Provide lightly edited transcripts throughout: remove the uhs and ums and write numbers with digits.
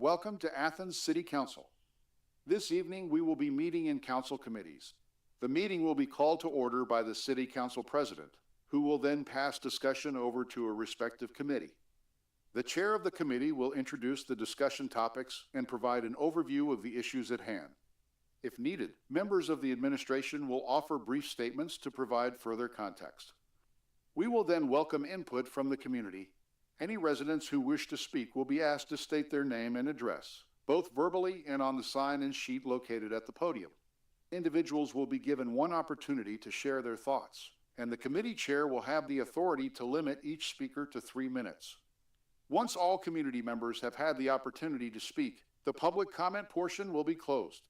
Welcome to Athens City Council. This evening, we will be meeting in council committees. The meeting will be called to order by the City Council President, who will then pass discussion over to a respective committee. The chair of the committee will introduce the discussion topics and provide an overview of the issues at hand. If needed, members of the administration will offer brief statements to provide further context. We will then welcome input from the community. Any residents who wish to speak will be asked to state their name and address, both verbally and on the sign and sheet located at the podium. Individuals will be given one opportunity to share their thoughts, and the committee chair will have the authority to limit each speaker to 3 minutes. Once all community members have had the opportunity to speak, the public comment portion will be closed.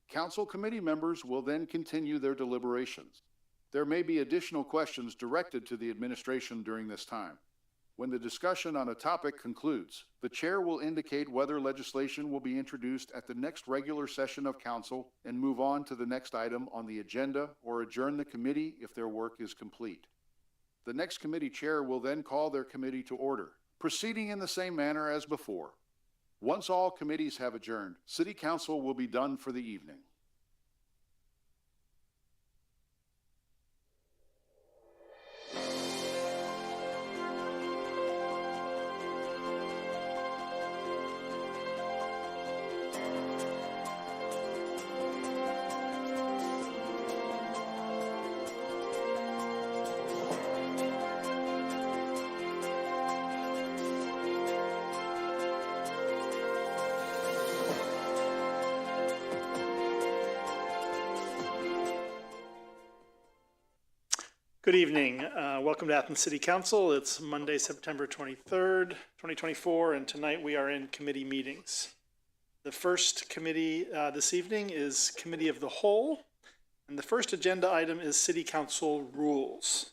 Council committee members will then continue their deliberations. There may be additional questions directed to the administration during this time. When the discussion on a topic concludes, the chair will indicate whether legislation will be introduced at the next regular session of council and move on to the next item on the agenda or adjourn the committee if their work is complete. The next committee chair will then call their committee to order, proceeding in the same manner as before. Once all committees have adjourned, City Council will be done for the evening. Good evening. Welcome to Athens City Council. It's Monday, September 23rd, 2024, and tonight we are in committee meetings. The first committee this evening is Committee of the Whole, and the first agenda item is City Council rules.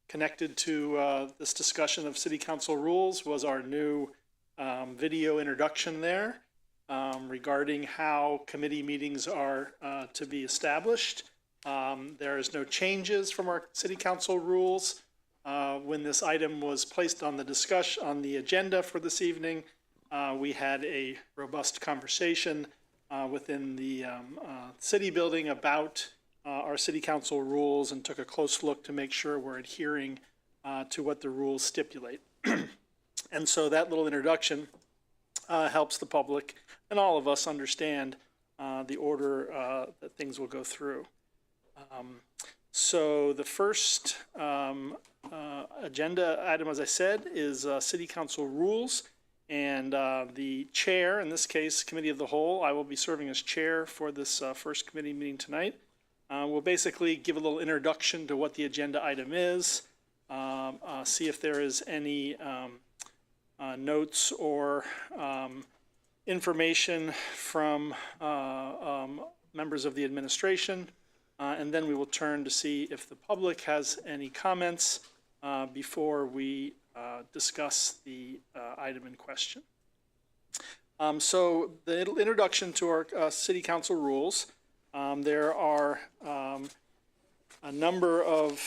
Connected to this discussion of City Council rules was our new video introduction there regarding how committee meetings are to be established. There is no changes from our City Council rules. When this item was placed on the agenda for this evening, we had a robust conversation within the city building about our City Council rules and took a close look to make sure we're adhering to what the rules stipulate. And so that little introduction helps the public and all of us understand the order that things will go through. So the first agenda item, as I said, is City Council rules, and the chair, in this case, Committee of the Whole, I will be serving as chair for this first committee meeting tonight. We'll basically give a little introduction to what the agenda item is, see if there is any notes or information from members of the administration. And then we will turn to see if the public has any comments before we discuss the item in question. So the introduction to our City Council rules, there are a number of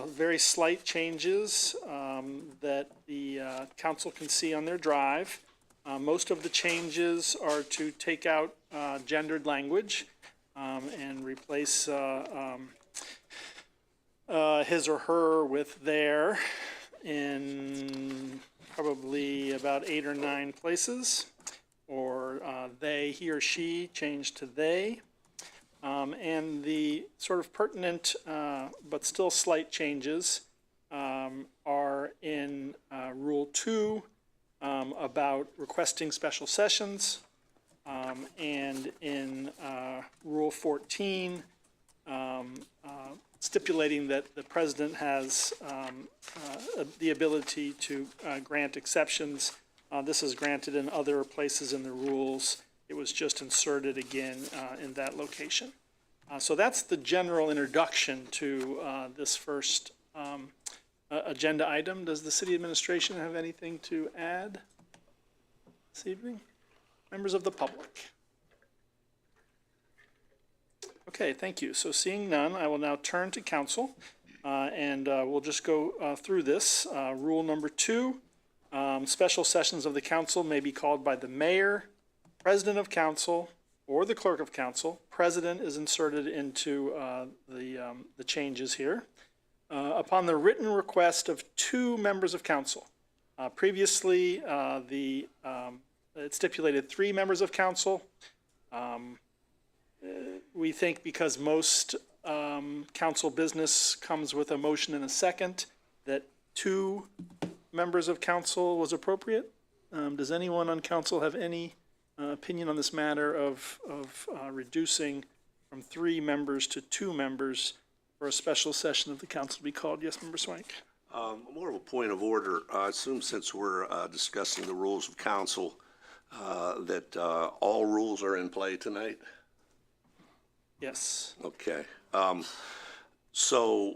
very slight changes that the council can see on their drive. Most of the changes are to take out gendered language and replace his or her with their in probably about 8 or 9 places, or they, he or she, changed to they. And the sort of pertinent but still slight changes are in Rule 2 about requesting special sessions, and in Rule 14, stipulating that the president has the ability to grant exceptions. This is granted in other places in the rules. It was just inserted again in that location. So that's the general introduction to this first agenda item. Does the city administration have anything to add this evening? Members of the public? Okay, thank you. So seeing none, I will now turn to council and we'll just go through this. Rule number 2, Special sessions of the council may be called by the mayor, president of council, or the clerk of council. President is inserted into the changes here. Upon the written request of 2 members of council. Previously, it stipulated 3 members of council. We think because most council business comes with a motion and a second, that 2 members of council was appropriate. Does anyone on council have any opinion on this matter of reducing from 3 members to 2 members for a special session of the council to be called? Yes, Member Swank. More of a point of order. I assume since we're discussing the rules of council, that all rules are in play tonight? Yes. Okay. So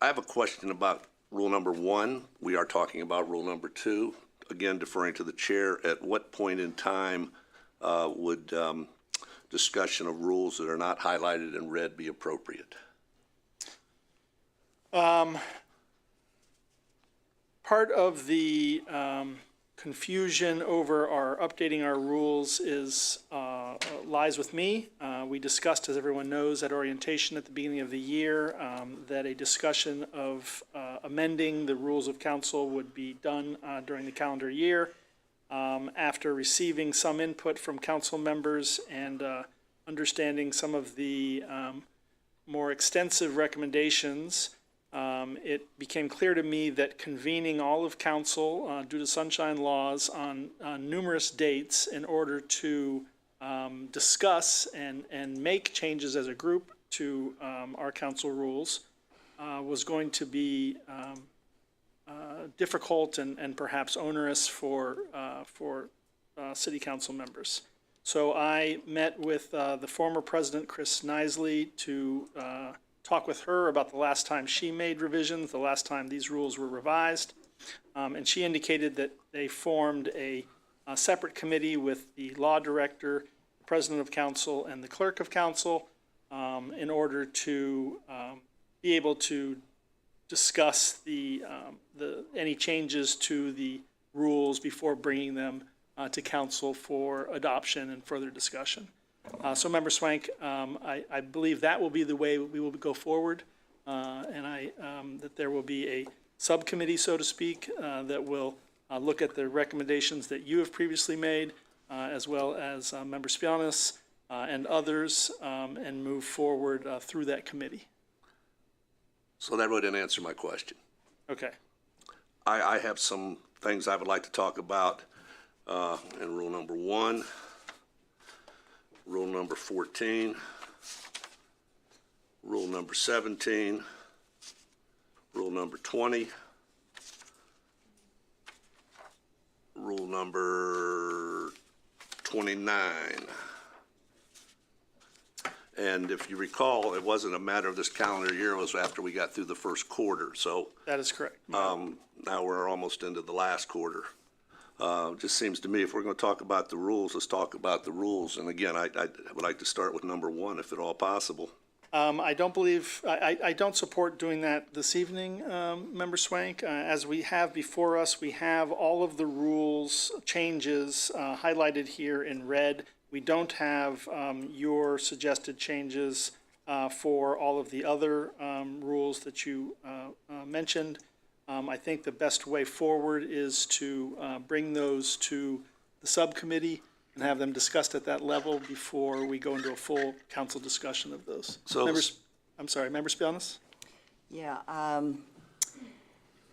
I have a question about rule number 1. We are talking about rule number 2. Again, deferring to the chair, at what point in time would discussion of rules that are not highlighted in red be appropriate? Part of the confusion over updating our rules lies with me. We discussed, as everyone knows, at orientation at the beginning of the year, that a discussion of amending the rules of council would be done during the calendar year. After receiving some input from council members and understanding some of the more extensive recommendations, it became clear to me that convening all of council due to sunshine laws on numerous dates in order to discuss and make changes as a group to our council rules was going to be difficult and perhaps onerous for city council members. So I met with the former president, Chris Nisley, to talk with her about the last time she made revisions, the last time these rules were revised. And she indicated that they formed a separate committee with the law director, the president of council, and the clerk of council in order to be able to discuss any changes to the rules before bringing them to council for adoption and further discussion. So, Member Swank, I believe that will be the way we will go forward, and that there will be a subcommittee, so to speak, that will look at the recommendations that you have previously made, as well as Member Spianis and others, and move forward through that committee. So that wouldn't answer my question. Okay. I have some things I would like to talk about in rule number 1, rule number 14, rule number 17, rule number 20, rule number 29. And if you recall, it wasn't a matter of this calendar year, it was after we got through the first quarter. So That is correct. now we're almost into the last quarter. It just seems to me if we're going to talk about the rules, let's talk about the rules. And again, I would like to start with number 1, if at all possible. I don't support doing that this evening, Member Swank. As we have before us, we have all of the rules changes highlighted here in red. We don't have your suggested changes for all of the other rules that you mentioned. I think the best way forward is to bring those to the subcommittee and have them discussed at that level before we go into a full council discussion of those. So, Member Spianis? Yeah,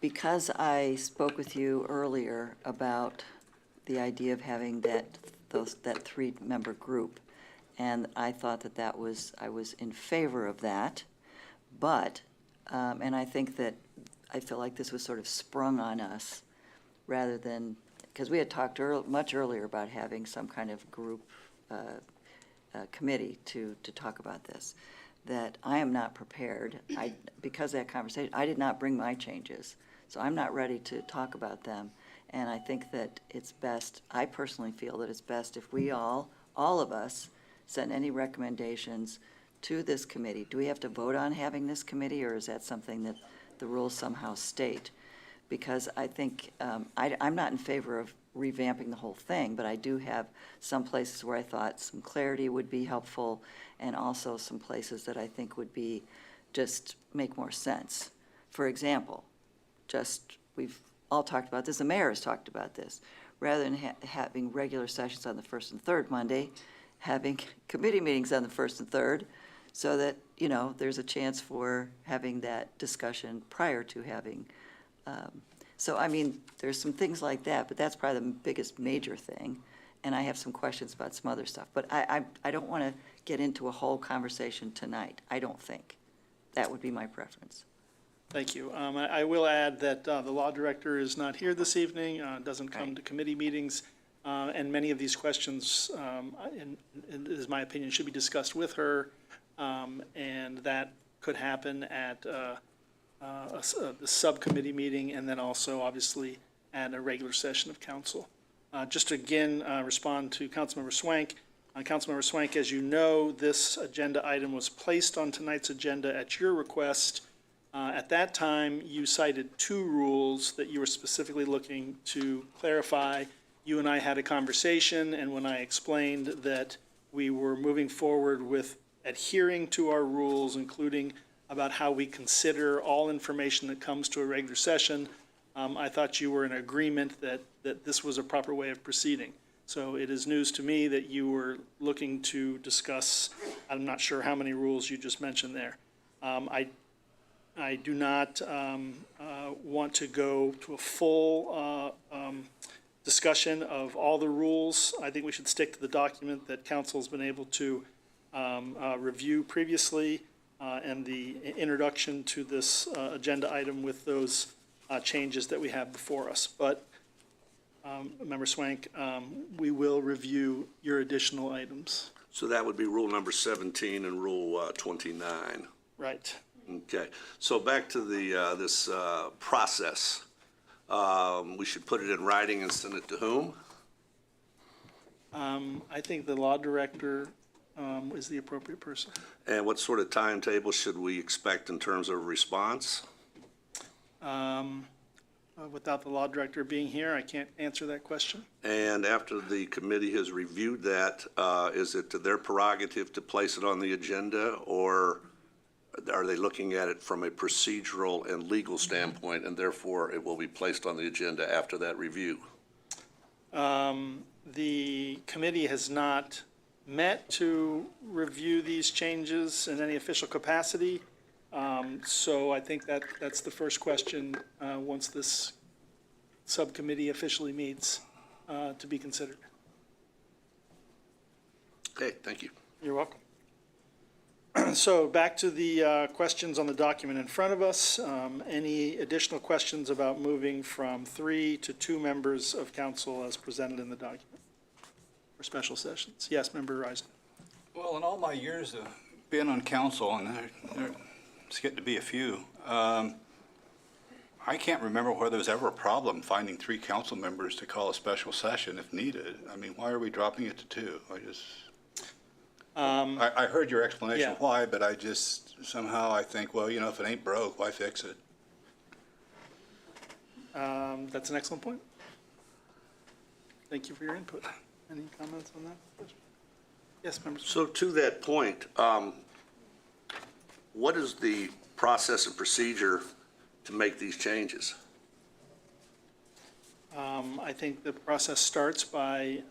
because I spoke with you earlier about the idea of having that 3-member group, and I thought that I was in favor of that, but, and I think that I feel like this was sort of sprung on us rather than, because we had talked much earlier about having some kind of group committee to talk about this, that I am not prepared. Because of that conversation, I did not bring my changes, so I'm not ready to talk about them. And I think that it's best, I personally feel that it's best if we all of us, send any recommendations to this committee. Do we have to vote on having this committee, or is that something that the rules somehow state? because I think, I'm not in favor of revamping the whole thing, but I do have some places where I thought some clarity would be helpful, and also some places that I think would be, just make more sense. For example, we've all talked about this, the mayor has talked about this, rather than having regular sessions on the first and third Monday, having committee meetings on the first and third, so that, there's a chance for having that discussion prior to having, so, I mean, there's some things like that, but that's probably the biggest major thing, and I have some questions about some other stuff, but I don't want to get into a whole conversation tonight, I don't think. That would be my preference. Thank you. I will add that the law director is not here this evening, doesn't come Right. to committee meetings, and many of these questions, in is my opinion, should be discussed with her, and that could happen at the subcommittee meeting, and then also, obviously, at a regular session of council. Just to again respond to Councilmember Swank. Councilmember Swank, as you know, this agenda item was placed on tonight's agenda at your request. At that time, you cited two rules that you were specifically looking to clarify. You and I had a conversation, and when I explained that we were moving forward with adhering to our rules, including about how we consider all information that comes to a regular session, I thought you were in agreement that this was a proper way of proceeding. So it is news to me that you were looking to discuss, I'm not sure how many rules you just mentioned there. I do not want to go to a full discussion of all the rules. I think we should stick to the document that council's been able to review previously, and the introduction to this agenda item with those changes that we have before us. But, Member Swank, we will review your additional items. So that would be rule number 17 and rule 29. Right. Okay, so back to this process. We should put it in writing and send it to whom? I think the law director is the appropriate person. And what sort of timetable should we expect in terms of response? Without the law director being here, I can't answer that question. And after the committee has reviewed that, is it their prerogative to place it on the agenda, or are they looking at it from a procedural and legal standpoint, and therefore it will be placed on the agenda after that review? The committee has not met to review these changes in any official capacity. So I think that's the first question, once this subcommittee officially meets, to be considered. Okay, thank you. You're welcome. So back to the questions on the document in front of us. Any additional questions about moving from 3 to 2 members of council as presented in the document for special sessions? Yes, Member Reisner. Well, in all my years of being on council, and it's getting to be a few, I can't remember whether there was ever a problem finding 3 council members to call a special session if needed. I mean, why are we dropping it to 2? I heard your explanation Yeah. why, but I just, somehow I think, well, if it ain't broke, why fix it? That's an excellent point. Thank you for your input. Any comments on that? Yes, members. So to that point, what is the process and procedure to make these changes? I think the process starts by,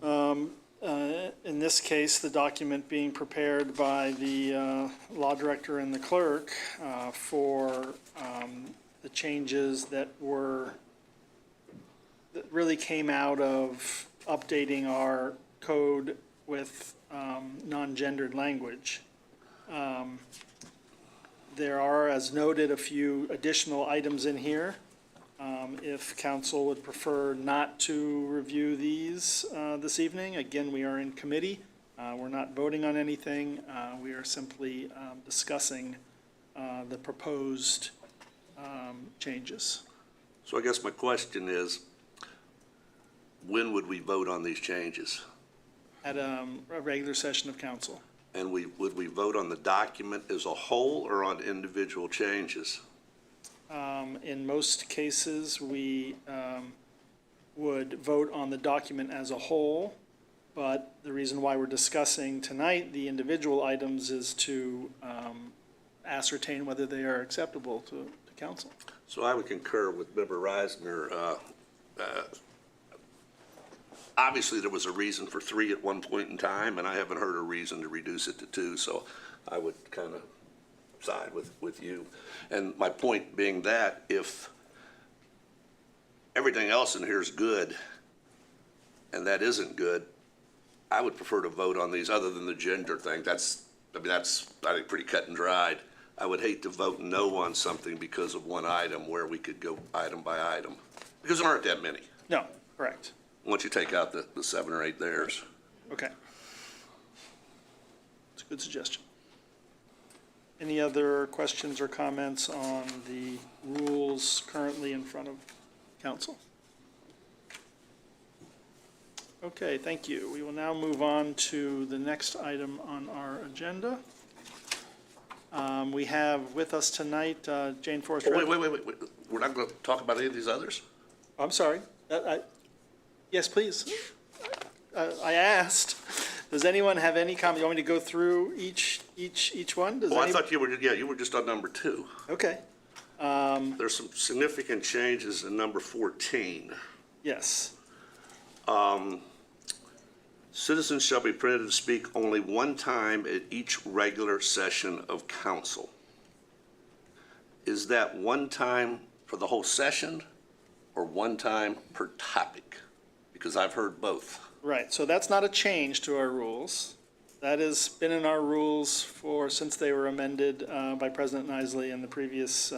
in this case, the document being prepared by the law director and the clerk for the changes that really came out of updating our code with non-gendered language. There are, as noted, a few additional items in here. If council would prefer not to review these this evening, again, we are in committee. We're not voting on anything. We are simply discussing the proposed changes. So I guess my question is, when would we vote on these changes? At a regular session of council. And would we vote on the document as a whole or on individual changes? In most cases, we would vote on the document as a whole, but the reason why we're discussing tonight the individual items is to ascertain whether they are acceptable to council. So I would concur with Member Reisner. Obviously, there was a reason for 3 at one point in time, and I haven't heard a reason to reduce it to 2, so I would kind of side with you. And my point being that if everything else in here is good and that isn't good, I would prefer to vote on these other than the gender thing. That's, I think, pretty cut and dried. I would hate to vote no on something because of one item where we could go item by item, because there aren't that many. No, correct. Once you take out the 7 or 8 theirs. Okay. It's a good suggestion. Any other questions or comments on the rules currently in front of council? Okay, thank you. We will now move on to the next item on our agenda. We have with us tonight Jane Forrest. Oh, wait. We're not going to talk about any of these others? I'm sorry. Yes, please. I asked. Does anyone have any comment? You want me to go through each one? Does Oh, I any- thought you were just on number 2. Okay, There's some significant changes in number 14. yes. Citizens shall be permitted to speak only one time at each regular session of council. Is that one time for the whole session or one time per topic? Because I've heard both. Right, so that's not a change to our rules. That has been in our rules since they were amended by President Nisley and the previous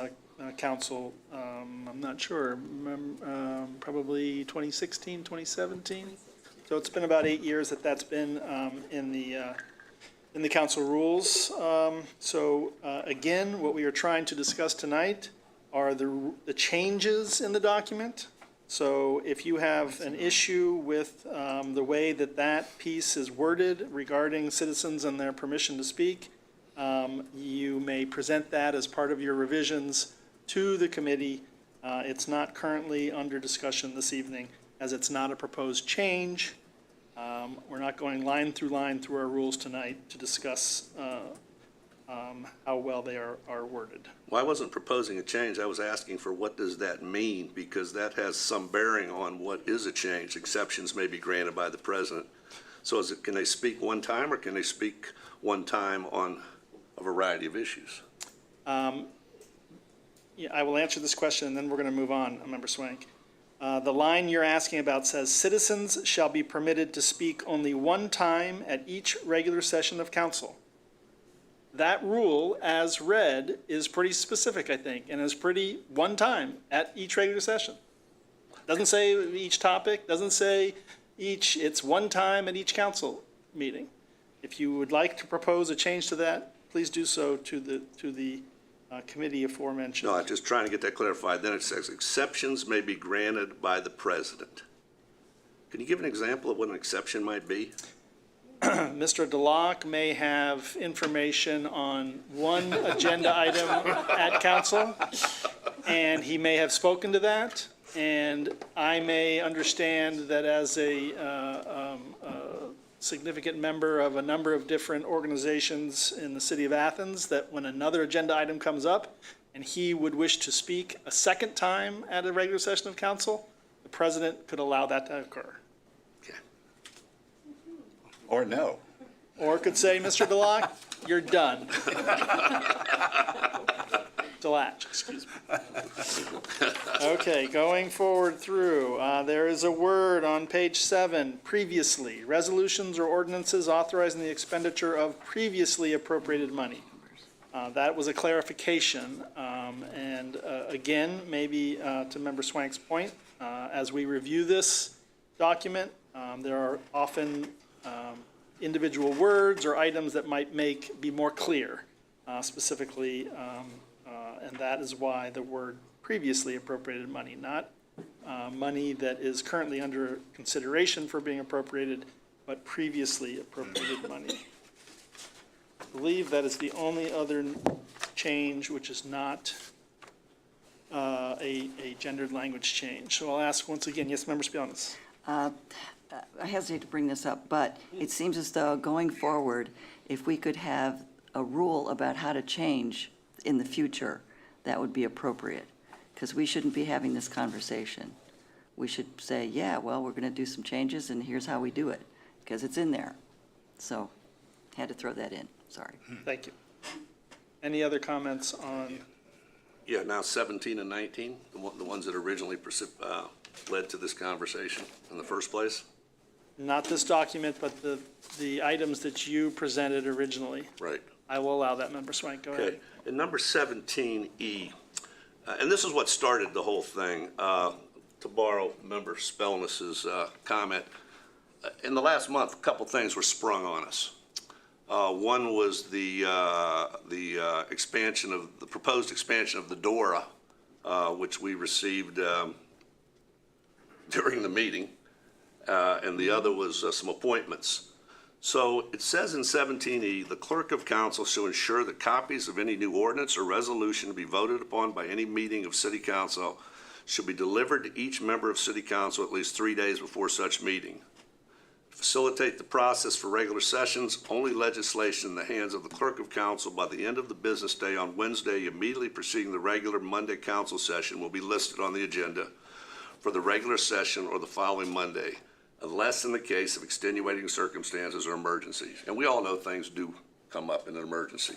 council. I'm not sure, probably 2016, 2017? So it's been about 8 years that's been in the council rules. Again, what we are trying to discuss tonight are the changes in the document. So if you have an issue with the way that piece is worded regarding citizens and their permission to speak, you may present that as part of your revisions to the committee. It's not currently under discussion this evening, as it's not a proposed change. We're not going line through our rules tonight to discuss how well they are worded. Well, I wasn't proposing a change. I was asking for what does that mean? Because that has some bearing on what is a change. Exceptions may be granted by the president. So can they speak one time or can they speak one time on a variety of issues? Yeah, I will answer this question and then we're going to move on, Member Swank. The line you're asking about says, citizens shall be permitted to speak only one time at each regular session of council. That rule, as read, is pretty specific, I think, and is pretty one time at each regular session. Doesn't say each topic, doesn't say it's one time at each council meeting. If you would like to propose a change to that, please do so to the committee aforementioned. No, I'm just trying to get that clarified. Then it says exceptions may be granted by the president. Can you give an example of what an exception might be? Mr. DeLocke may have information on one agenda item at council, and he may have spoken to that, and I may understand that as a significant member of a number of different organizations in the city of Athens, that when another agenda item comes up and he would wish to speak a second time at a regular session of council, the president could allow that to occur. Okay. Or no. Or could say, Mr. DeLocke, you're done. DeLatch, excuse me. Okay, going forward through, there is a word on page 7, previously, resolutions or ordinances authorizing the expenditure of previously appropriated money. That was a clarification, and again, maybe to Member Swank's point, as we review this document, there are often individual words or items that might be more clear, specifically, and that is why the word previously appropriated money, not money that is currently under consideration for being appropriated, but previously appropriated money. I believe that is the only other change which is not a gendered language change. So I'll ask once again, yes, Member Spionis? I hesitate to bring this up, but it seems as though going forward, if we could have a rule about how to change in the future, that would be appropriate, because we shouldn't be having this conversation. We should say, yeah, well, we're going to do some changes, and here's how we do it, because it's in there. So, had to throw that in, sorry. Thank you. Any other comments on, Yeah, now 17 and 19, the ones that originally led to this conversation in the first place? not this document, but the items that you presented originally? Right. I will allow that, Member Swank. Go ahead. Okay. In number 17E, and this is what started the whole thing, to borrow Member Spelness's comment, in the last month, a couple things were sprung on us. One was the expansion of, the proposed expansion of the DORA, which we received during the meeting, and the other was some appointments. So it says in 17E, the clerk of council shall ensure that copies of any new ordinance or resolution to be voted upon by any meeting of city council should be delivered to each member of city council at least 3 days before such meeting. To facilitate the process for regular sessions, only legislation in the hands of the clerk of council by the end of the business day on Wednesday immediately preceding the regular Monday council session will be listed on the agenda for the regular session or the following Monday, unless in the case of extenuating circumstances or emergencies. And we all know things do come up in an emergency.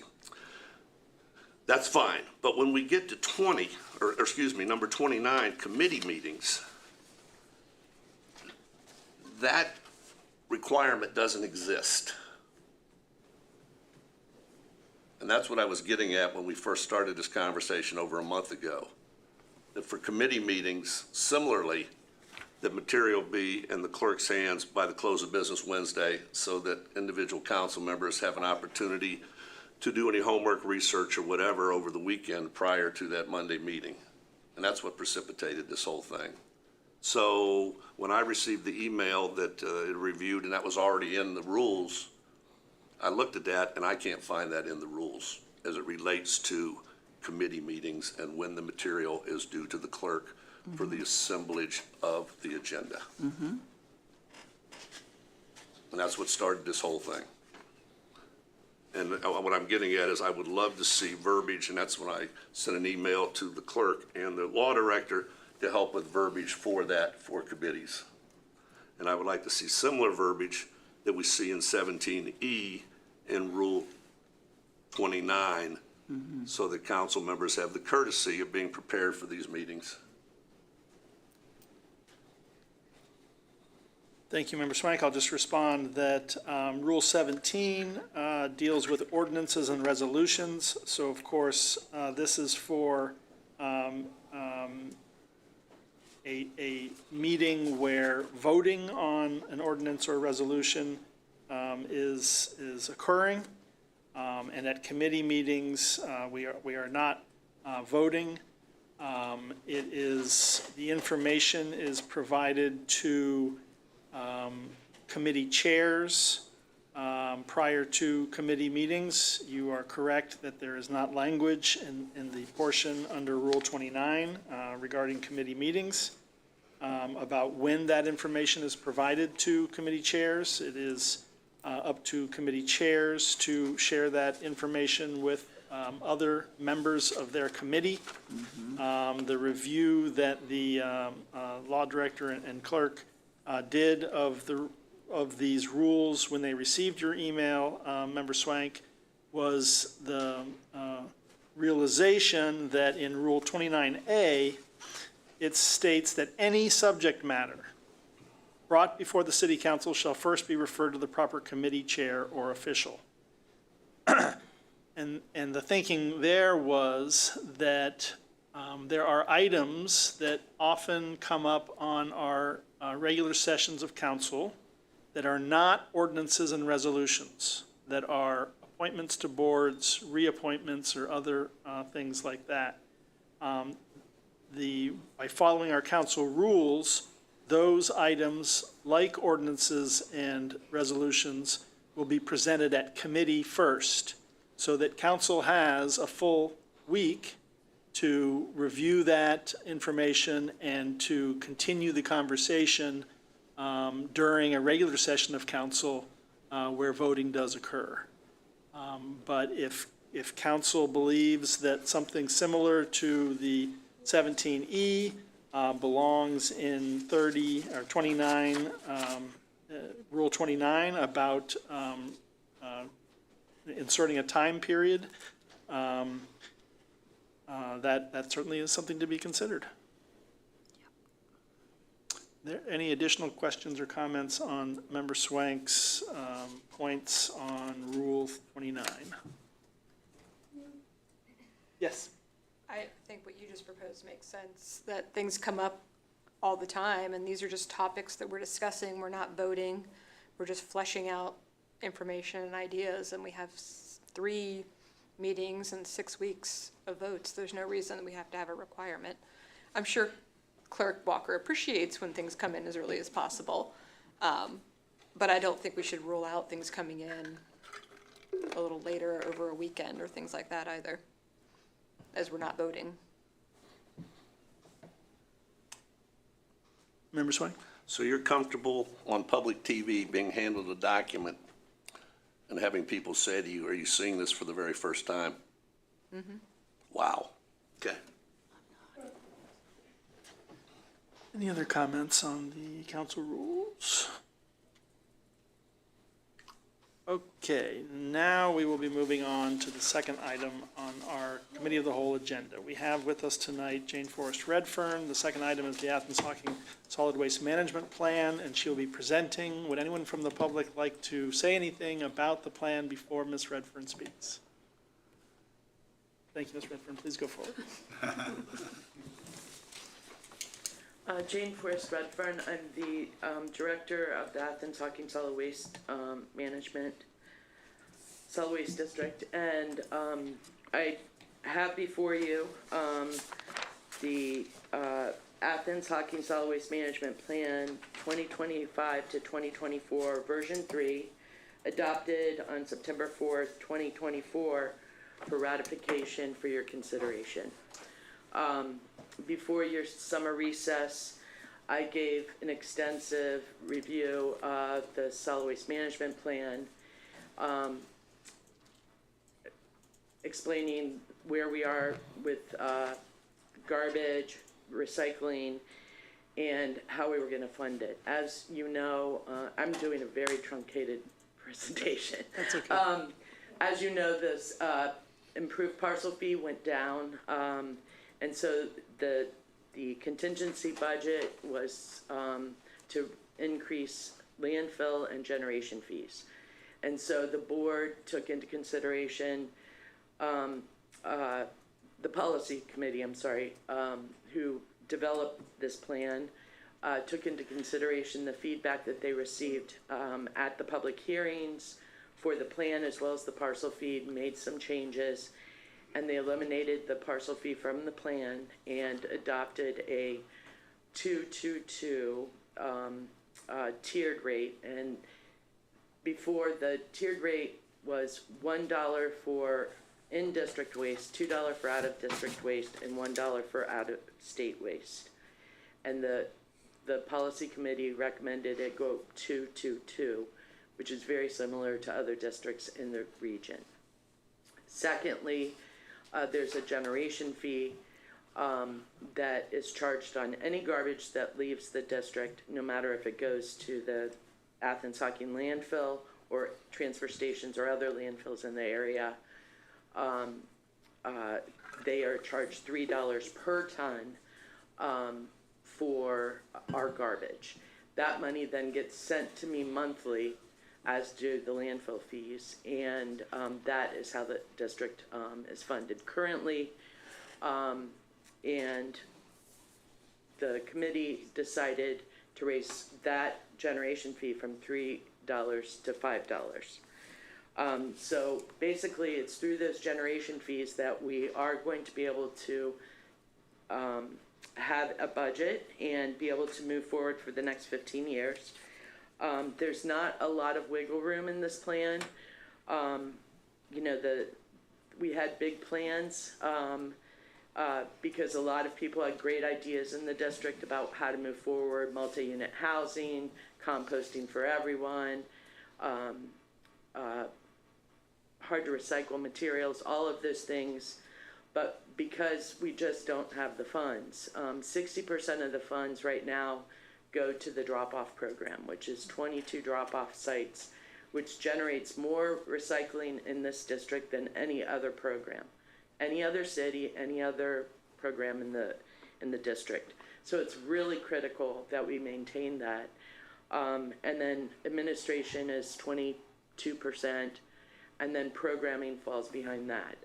That's fine. But when we get to number 29, committee meetings, that requirement doesn't exist. And that's what I was getting at when we first started this conversation over a month ago. That for committee meetings, similarly, the material be in the clerk's hands by the close of business Wednesday so that individual council members have an opportunity to do any homework, research, or whatever over the weekend prior to that Monday meeting. And that's what precipitated this whole thing. So when I received the email that it reviewed and that was already in the rules, I looked at that and I can't find that in the rules as it relates to committee meetings and when the material is due to the clerk for the assemblage of the agenda. And that's what started this whole thing. And what I'm getting at is I would love to see verbiage, and that's when I sent an email to the clerk and the law director to help with verbiage for that for committees. And I would like to see similar verbiage that we see in 17E in Rule 29, so that council members have the courtesy of being prepared for these meetings. Thank you, Member Swank. I'll just respond that Rule 17 deals with ordinances and resolutions. So, of course, this is for a meeting where voting on an ordinance or resolution is occurring. And at committee meetings, we are not voting. The information is provided to committee chairs prior to committee meetings. You are correct that there is not language in the portion under Rule 29 regarding committee meetings about when that information is provided to committee chairs. It is up to committee chairs to share that information with other members of their committee. The review that the law director and clerk did of these rules when they received your email, Member Swank, was the realization that in Rule 29A, it states that any subject matter brought before the city council shall first be referred to the proper committee chair or official. And the thinking there was that there are items that often come up on our regular sessions of council that are not ordinances and resolutions, that are appointments to boards, reappointments, or other things like that. By following our council rules, those items, like ordinances and resolutions, will be presented at committee first, so that council has a full week to review that information and to continue the conversation during a regular session of council where voting does occur. But if council believes that something similar to the 17E belongs in 30 or 29, Rule 29 about inserting a time period, that certainly is something to be considered. There any additional questions or comments on Member Swank's points on Rule 29? Yes. I think what you just proposed makes sense, that things come up all the time, and these are just topics that we're discussing. We're not voting. We're just fleshing out information and ideas, and we have 3 meetings and 6 weeks of votes. There's no reason we have to have a requirement. I'm sure Clerk Walker appreciates when things come in as early as possible, but I don't think we should rule out things coming in a little later over a weekend or things like that either, as we're not voting. Member Swank? So you're comfortable on public TV being handled a document and having people say to you, are you seeing this for the very first time? Mm-hmm. Wow. Okay. Any other comments on the council rules? Okay, now we will be moving on to the second item on our Committee of the Whole agenda. We have with us tonight Jane Forrest Redfern. The second item is the Athens Hocking Solid Waste Management Plan, and she'll be presenting. Would anyone from the public like to say anything about the plan before Ms. Redfern speaks? Thank you, Ms. Redfern. Please go forward. Jane Forrest Redfern. I'm the director of the Athens Hocking Solid Waste Solid Waste District, and I have before you the Athens Hocking Solid Waste Management Plan 2025 to 2024, version 3, adopted on September 4th, 2024, for ratification for your consideration. Before your summer recess, I gave an extensive review of the solid waste management plan, explaining where we are with garbage, recycling, and how we were going to fund it. As you know, I'm doing a very truncated presentation. That's okay. As you know, this improved parcel fee went down, and so the contingency budget was to increase landfill and generation fees. And so the board took into consideration, the policy committee, who developed this plan, took into consideration the feedback that they received at the public hearings for the plan as well as the parcel fee, made some changes, and they eliminated the parcel fee from the plan and adopted a 2-2-2 tiered rate. And before, the tiered rate was $1 for in-district waste, $2 for out-of-district waste, and $1 for out-of-state waste. And the policy committee recommended it go 2-2-2, which is very similar to other districts in the region. Secondly, there's a generation fee that is charged on any garbage that leaves the district, no matter if it goes to the Athens Hocking landfill or transfer stations or other landfills in the area. They are charged $3 per ton for our garbage. That money then gets sent to me monthly, as do the landfill fees, and that is how the district is funded currently. And the committee decided to raise that generation fee from $3 to $5. So basically, it's through those generation fees that we are going to be able to have a budget and be able to move forward for the next 15 years. There's not a lot of wiggle room in this plan. We had big plans because a lot of people had great ideas in the district about how to move forward, multi-unit housing, composting for everyone, hard to recycle materials, all of those things. But because we just don't have the funds, 60% of the funds right now go to the drop-off program, which is 22 drop-off sites, which generates more recycling in this district than any other program, any other city, any other program in the district. So it's really critical that we maintain that. And then administration is 22%, and then programming falls behind that.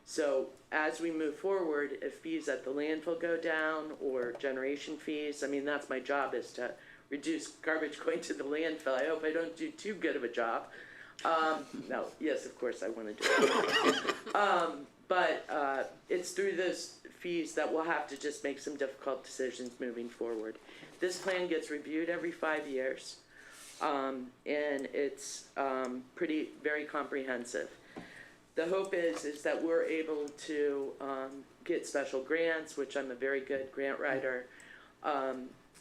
So as we move forward, if fees at the landfill go down or generation fees, I mean, that's my job, is to reduce garbage going to the landfill. I hope I don't do too good of a job. No, yes, of course I want to do it. But it's through those fees that we'll have to just make some difficult decisions moving forward. This plan gets reviewed every 5 years, and it's very comprehensive. The hope is that we're able to get special grants, which I'm a very good grant writer,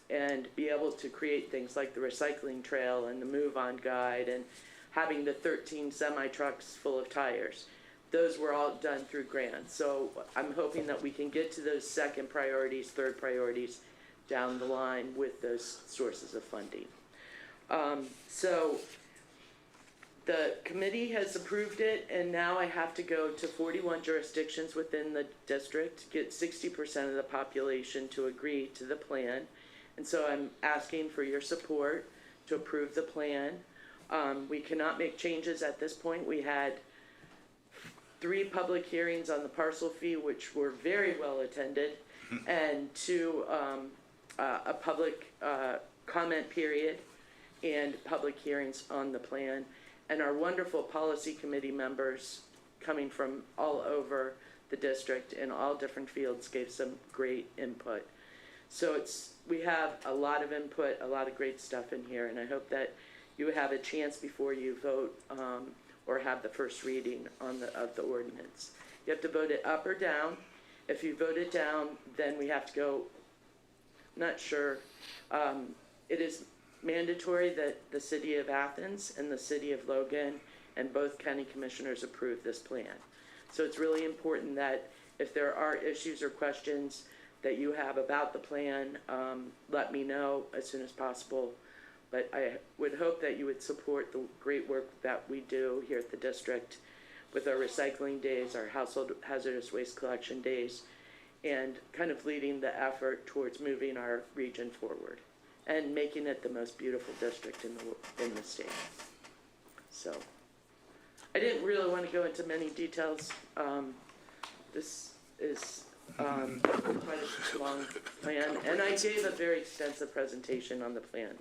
and be able to create things like the recycling trail and the move-on guide and having the 13 semi-trucks full of tires. Those were all done through grants. So I'm hoping that we can get to those second priorities, third priorities down the line with those sources of funding. So the committee has approved it, and now I have to go to 41 jurisdictions within the district, get 60% of the population to agree to the plan. And so I'm asking for your support to approve the plan. We cannot make changes at this point. We had 3 public hearings on the parcel fee, which were very well attended, and 2 a public comment period and public hearings on the plan. And our wonderful policy committee members coming from all over the district in all different fields gave some great input. So we have a lot of input, a lot of great stuff in here, and I hope that you have a chance before you vote or have the first reading of the ordinance. You have to vote it up or down. If you vote it down, then we have to go, not sure. It is mandatory that the city of Athens and the city of Logan and both county commissioners approve this plan. So it's really important that if there are issues or questions that you have about the plan, let me know as soon as possible. But I would hope that you would support the great work that we do here at the district with our recycling days, our household hazardous waste collection days, and kind of leading the effort towards moving our region forward and making it the most beautiful district in the state. So I didn't really want to go into many details. This is quite a long plan, and I gave a very extensive presentation on the plan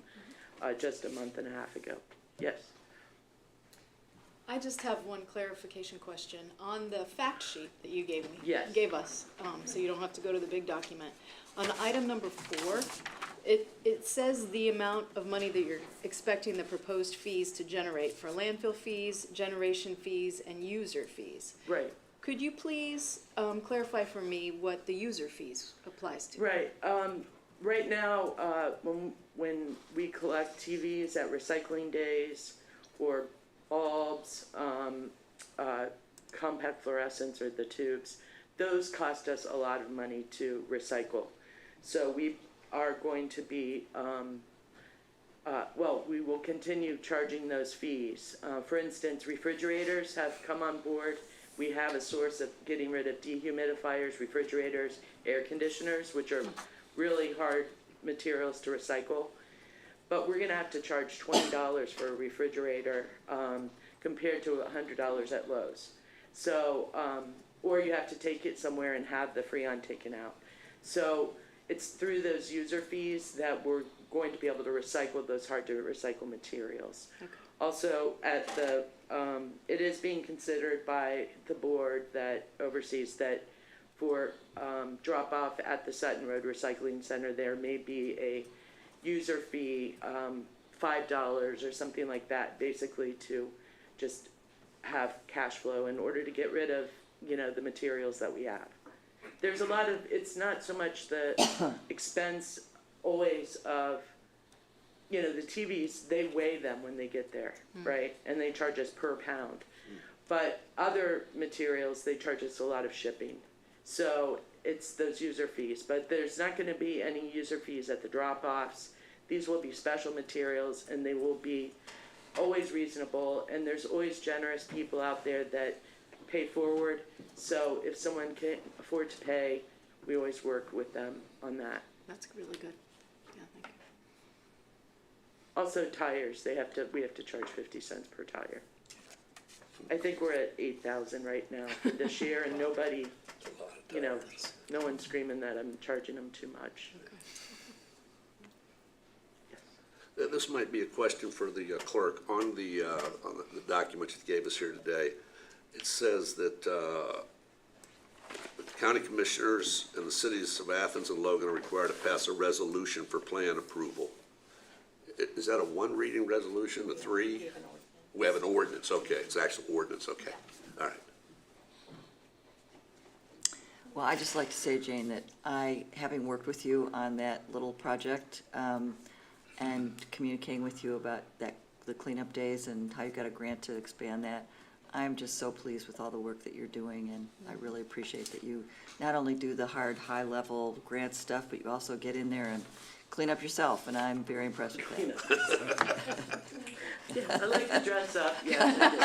just a month and a half ago. Yes. I just have one clarification question. On the fact sheet that you gave me, Yes. gave us, so you don't have to go to the big document. On item number 4, it says the amount of money that you're expecting the proposed fees to generate for landfill fees, generation fees, and user fees. Right. Could you please clarify for me what the user fees applies to? Right. Right now, when we collect TVs at recycling days or bulbs, compact fluorescents or the tubes, those cost us a lot of money to recycle. So we are going to be, we will continue charging those fees. For instance, refrigerators have come on board. We have a source of getting rid of dehumidifiers, refrigerators, air conditioners, which are really hard materials to recycle. But we're gonna have to charge $20 for a refrigerator compared to $100 at Lowe's. So, or you have to take it somewhere and have the Freon taken out. So it's through those user fees that we're going to be able to recycle those hard to recycle materials. Okay. Also, at the, it is being considered by the board that oversees that for drop off at the Sutton Road Recycling Center, there may be a user fee, $5 or something like that, basically to just have cash flow in order to get rid of, the materials that we have. there's a lot of, it's not so much the expense always of, you know, the TVs, they weigh them when they get there, right? And they charge us per pound. But other materials, they charge us a lot of shipping. So it's those user fees, but there's not gonna be any user fees at the drop-offs. These will be special materials and they will be always reasonable, and there's always generous people out there that pay forward. So if someone can't afford to pay, we always work with them on that. That's really good. Yeah, thank you. Also tires, we have to charge 50 cents per tire. I think we're at 8,000 right now for this year, and nobody, you know, no one's screaming that I'm charging them too much. This might be a question for the clerk. On the document you gave us here today, it says that the county commissioners and the cities of Athens and Logan are required to pass a resolution for plan approval. Is that a one reading resolution, a three? We have an ordinance, okay, it's actual ordinance, okay, all right. Well, I'd just like to say, Jane, that having worked with you on that little project, and communicating with you about the cleanup days and how you got a grant to expand that, I'm just so pleased with all the work that you're doing, and I really appreciate that you not only do the hard, high-level grant stuff, but you also get in there and clean up yourself, and I'm very impressed with that. Yeah, I like to dress up, yes, I do.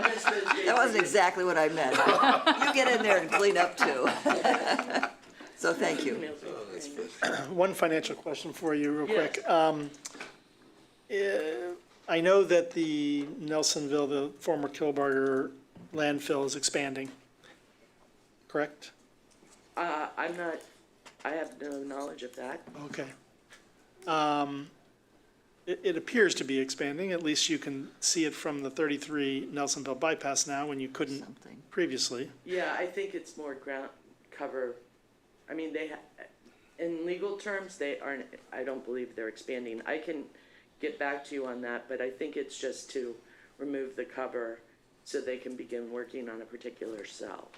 I miss those days. That wasn't exactly what I meant. You get in there and clean up too. So thank you. One financial question for you real Yes. quick. I know that the Nelsonville, the former Kilbarger landfill is expanding, correct? I'm not, I have no knowledge of that. Okay. It appears to be expanding, at least you can see it from the 33 Nelsonville bypass now when you couldn't Something. previously. Yeah, I think it's more ground cover. I mean, in legal terms, they aren't, I don't believe they're expanding. I can get back to you on that, but I think it's just to remove the cover so they can begin working on a particular cell.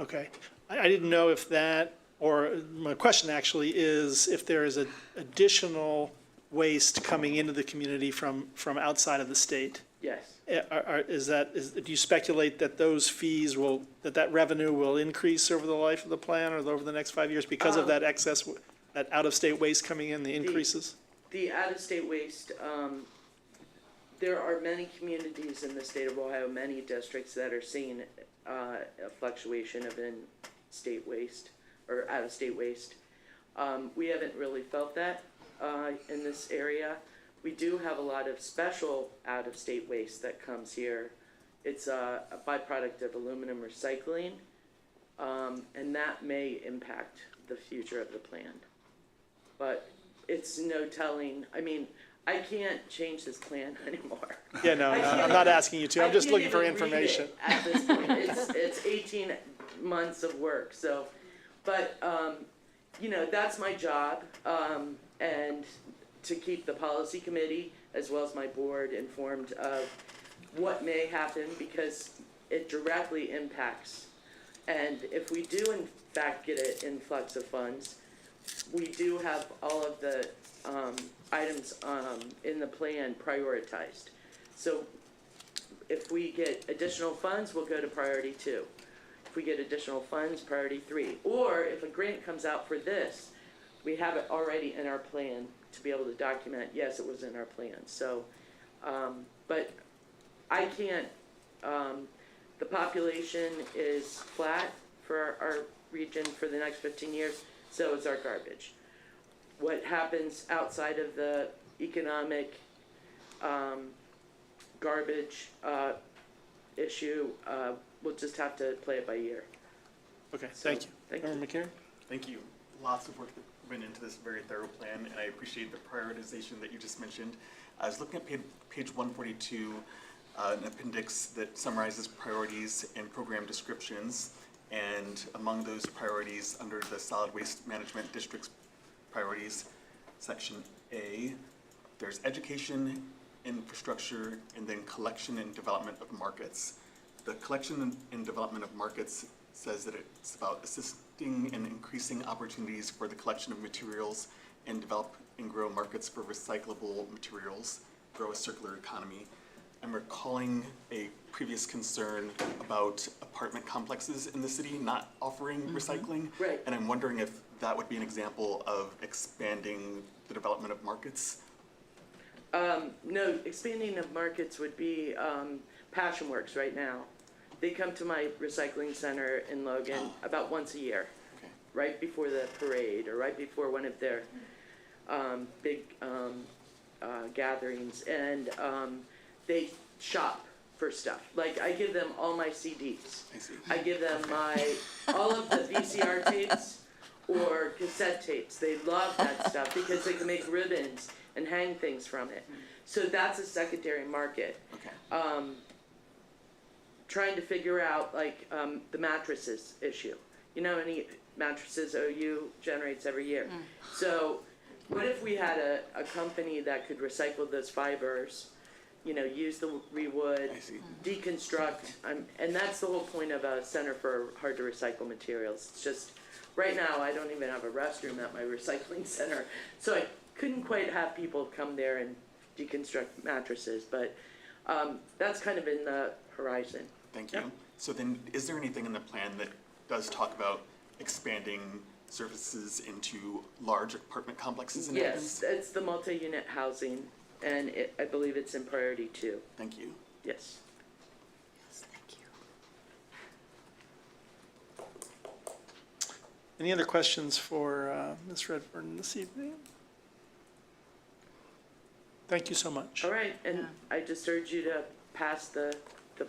Okay. I didn't know if that, or my question actually is if there is additional waste coming into the community from outside of the state. Yes. Do you speculate that those fees that revenue will increase over the life of the plan or over the next 5 years because of that excess, that out-of-state waste coming in, the increases? The out-of-state waste, there are many communities in the state of Ohio, many districts that are seeing a fluctuation of in-state waste or out-of-state waste. We haven't really felt that in this area. We do have a lot of special out-of-state waste that comes here. It's a byproduct of aluminum recycling, and that may impact the future of the plant. But it's no telling, I mean, I can't change this plan anymore. Yeah, no, I'm not asking you to. I'm just looking for information. At this point, it's 18 months of work, so, but, you know, that's my job, and to keep the policy committee as well as my board informed of what may happen because it directly impacts. And if we do in fact get an influx of funds, we do have all of the items in the plan prioritized. So if we get additional funds, we'll go to priority 2. If we get additional funds, priority 3. Or if a grant comes out for this, we have it already in our plan to be able to document, yes, it was in our plan. So, but I can't, the population is flat for our region for the next 15 years, so is our garbage. What happens outside of the economic garbage issue, we'll just have to play it by ear. Okay, So, thank you. thank you. Member McCary? Thank you. Lots of work that went into this very thorough plan, and I appreciate the prioritization that you just mentioned. I was looking at page 142, an appendix that summarizes priorities and program descriptions. And among those priorities, under the Solid Waste Management District's priorities, section A, there's education, infrastructure, and then collection and development of markets. The collection and development of markets says that it's about expecting and increasing opportunities for the collection of materials and develop and grow markets for recyclable materials, grow a circular economy. I'm recalling a previous concern about apartment complexes in the city not offering recycling. Right. And I'm wondering if that would be an example of expanding the development of markets. No, expanding of markets would be Passion Works right now. They come to my recycling center in Logan about once a year, Okay. right before the parade or right before one of their big gatherings. And they shop for stuff. Like, I give them all my CDs. I see. I give them all of the VCR tapes or cassette tapes. They love that stuff because they can make ribbons and hang things from it. So that's a secondary market. Okay. Trying to figure out like the mattresses issue. You know, any mattresses OU generates every year. So what if we had a company that could recycle those fibers, you know, use the rewood, I see. deconstruct, and that's the whole point of a center for hard to recycle materials. It's just, right now, I don't even have a restroom at my recycling center, so I couldn't quite have people come there and deconstruct mattresses, but that's kind of in the horizon. Thank you. Yep. So then, is there anything in the plan that does talk about expanding services into large apartment complexes in Athens? Yes, it's the multi-unit housing, and I believe it's in priority 2. Thank you. Yes. Yes, thank you. Any other questions for Ms. Redfern this evening? Thank you so much. All right, and I just urge you to pass the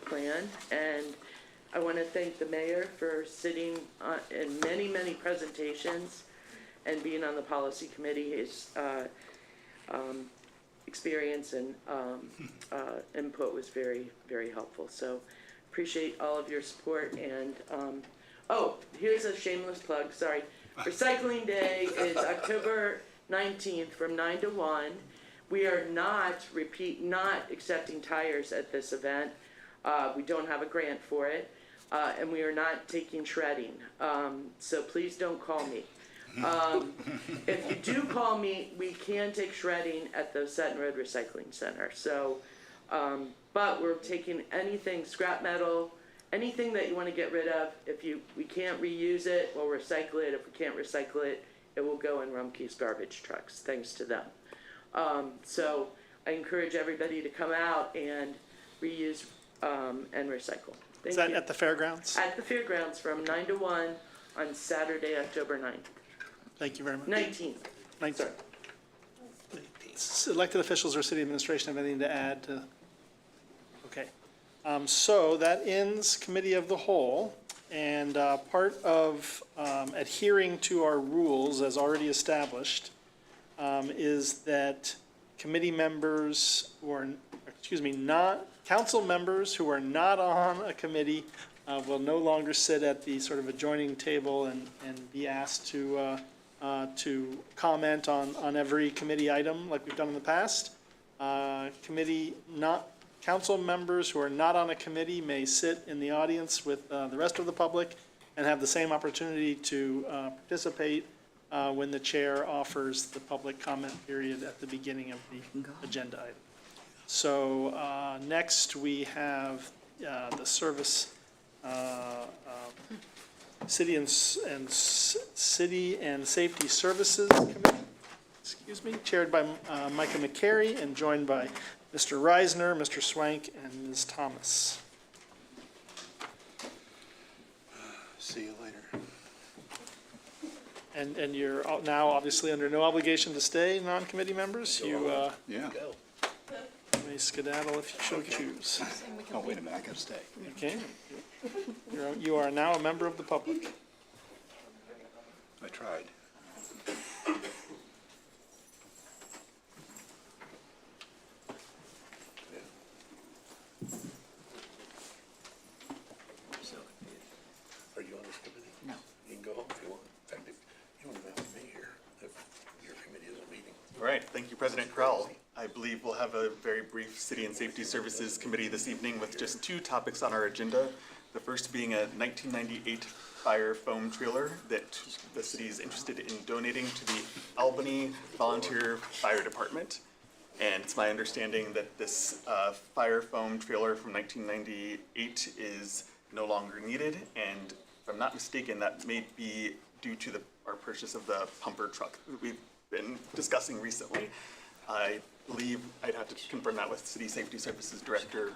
plan, and I want to thank the mayor for sitting in many, many presentations and being on the policy committee. His experience and input was very, very helpful. So appreciate all of your support. And oh, here's a shameless plug, sorry. Recycling Day is October 19th from 9 to 1. We are not accepting tires at this event. We don't have a grant for it, and we are not taking shredding. So please don't call me. If you do call me, we can take shredding at the Sutton Road Recycling Center. So, but we're taking anything, scrap metal, anything that you want to get rid of. If we can't reuse it, we'll recycle it. If we can't recycle it, it will go in Rumpke's garbage trucks, thanks to them. So I encourage everybody to come out and reuse and recycle. Thank Is that you. at the fairgrounds? At the fairgrounds from 9 to 1 on Saturday, October 9th. Thank you very much. 19th. Sorry. Elected officials or city administration have anything to add to? Okay. So that ends committee of the whole. And part of adhering to our rules as already established is that committee members or, council members who are not on a committee will no longer sit at the sort of adjoining table and be asked to comment on every committee item like we've done in the past. Council members who are not on a committee may sit in the audience with the rest of the public and have the same opportunity to participate when the chair offers the public comment period at the beginning of the agenda item. So next we have the service, City and Safety Services Committee, chaired by Micah McCary and joined by Mr. Reisner, Mr. Swank, and Ms. Thomas. See you later. And you're now obviously under no obligation to stay, non-committee members. You Yeah. may skedaddle if you so choose. Oh, wait a minute, I gotta stay. Okay? You are now a member of the public. I tried. Are you on this committee? No. You can go home if you want. In fact, you don't even have to be here if your committee isn't meeting. All right, thank you, President Crowell. I believe we'll have a very brief City and Safety Services Committee this evening with just 2 topics on our agenda. The first being a 1998 fire foam trailer that the city is interested in donating to the Albany Volunteer Fire Department. And it's my understanding that this fire foam trailer from 1998 is no longer needed. And if I'm not mistaken, that may be due to our purchase of the pumper truck that we've been discussing recently. I believe I'd have to confirm that with City Safety Services Director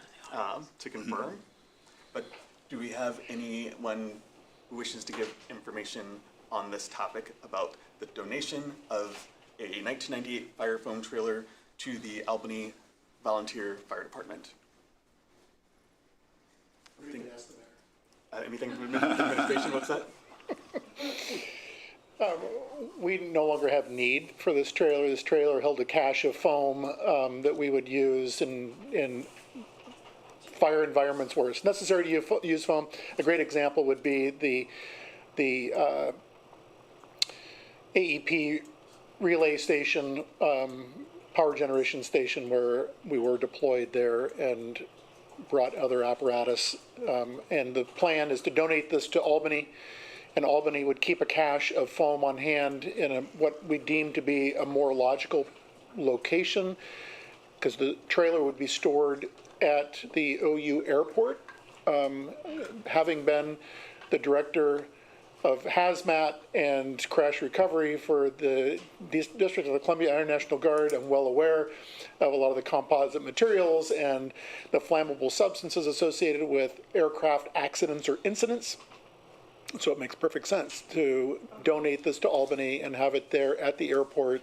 to confirm. But do we have anyone who wishes to give information on this topic about the donation of a 1998 fire foam trailer to the Albany Volunteer Fire Department? Anything from administration, what's that? We no longer have need for this trailer. This trailer held a cache of foam that we would use in fire environments where it's necessary to use foam. A great example would be the AEP relay station, power generation station, where we were deployed there and brought other apparatus. And the plan is to donate this to Albany, and Albany would keep a cache of foam on hand in what we deem to be a more logical location, because the trailer would be stored at the OU airport. Having been the director of hazmat and crash recovery for the District of the Columbia International Guard, I'm well aware of a lot of the composite materials and the flammable substances associated with aircraft accidents or incidents. So it makes perfect sense to donate this to Albany and have it there at the airport,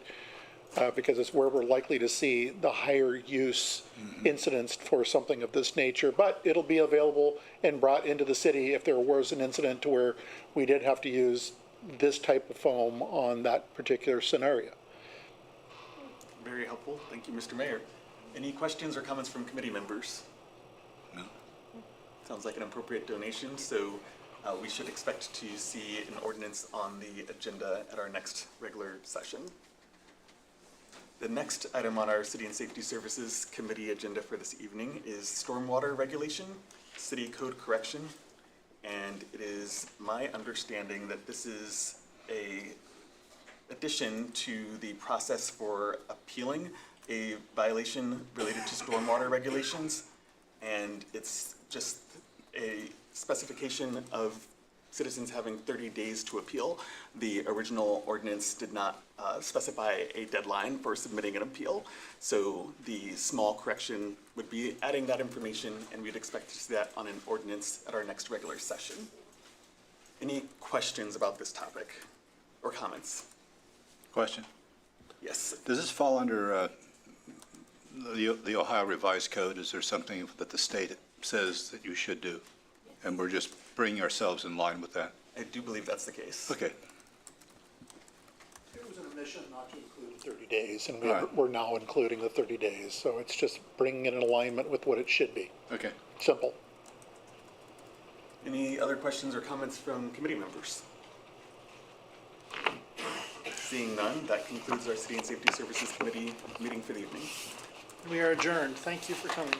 because it's where we're likely to see the higher use incidents for something of this nature. But it'll be available and brought into the city if there was an incident to where we did have to use this type of foam on that particular scenario. Very helpful. Thank you, Mr. Mayor. Any questions or comments from committee members? No. Sounds like an appropriate donation, so we should expect to see an ordinance on the agenda at our next regular session. The next item on our City and Safety Services Committee agenda for this evening is stormwater regulation, city code correction. And it is my understanding that this is a addition to the process for appealing a violation related to stormwater regulations. And it's just a specification of citizens having 30 days to appeal. The original ordinance did not specify a deadline for submitting an appeal. So the small correction would be adding that information, and we'd expect to see that on an ordinance at our next regular session. Any questions about this topic or comments? Question? Yes. Does this fall under the Ohio Revised Code? Is there something that the state says that you should do? And we're just bringing ourselves in line with that? I do believe that's the case. Okay. It was an omission not to include 30 days, and All right. we're now including the 30 days. So it's just bringing it in alignment with what it should be. Okay. Simple. Any other questions or comments from committee members? Seeing none, that concludes our City and Safety Services Committee meeting for the evening. We are adjourned. Thank you for coming.